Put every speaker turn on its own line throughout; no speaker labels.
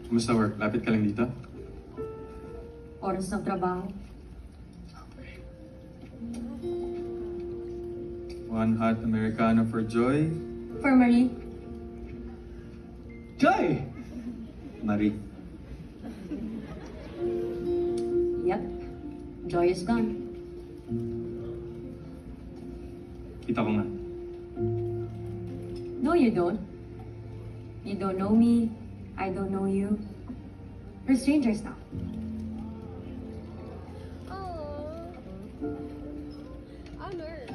Kumusta work? Lapit ka lang dito?
Oras ng trabaho.
One hot Americano for Joy.
For Marie.
Joy! Marie.
Yep. Joy is gone.
Kita ko nga.
No, you don't. You don't know me. I don't know you. We're strangers now.
Oh. Honor.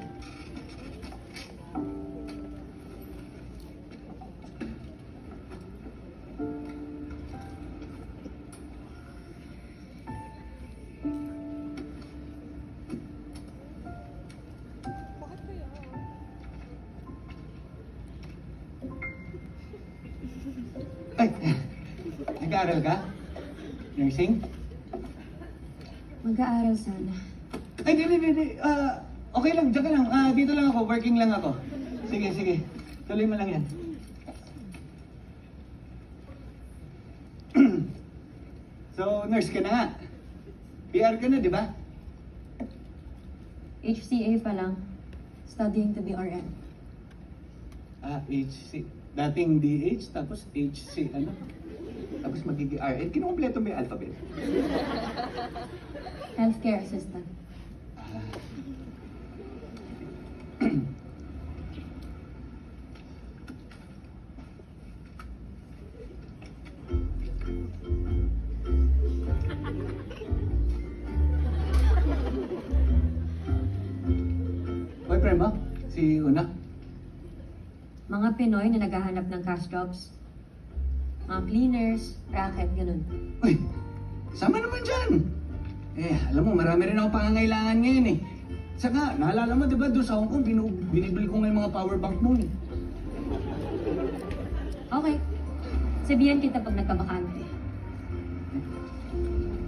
Bakit kaya?
Ay, nag-aaral ka? Nursing?
Mag-aaral sana.
Ay, hindi. Okay lang, dyan ka lang. Dito lang ako, working lang ako. Sige. Tuloy mo lang yan. So, nurse ka na nga. PR ka na, di ba?
HCA pa lang. Studying to be RN.
HC. Dating DH, tapos HC, ano? Tapos magiging RN. Kinukumpleto mo yung alphabet.
Healthcare assistant.
Boyfriend mo? Si Una?
Mga Pinoy na naghahanap ng cash jobs. Mga cleaners, racket, ganun.
Uy, sama naman dyan. Alam mo, marami rin ako pangangailangan ngayon eh. Saka, naalala mo, di ba, doon sa Hong Kong, binibili ko ngayon mga power bank mo eh.
Okay. Sabihan kita pag nagkabakante.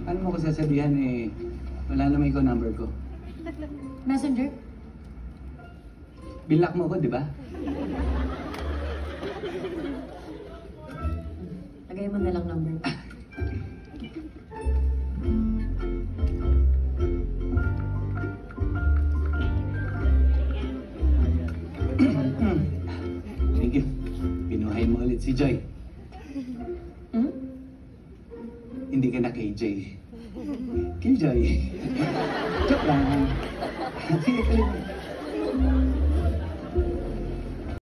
Paano mo ko sasabihan eh, wala naman ikaw number ko.
Messenger?
Binlock mo ko, di ba?
Lagay mo na lang number mo.
Thank you. Pinuhay mo ulit si Joy.
Hmm?
Hindi ka na KJ. Killjoy. Joke lang. Sige, tuloy mo.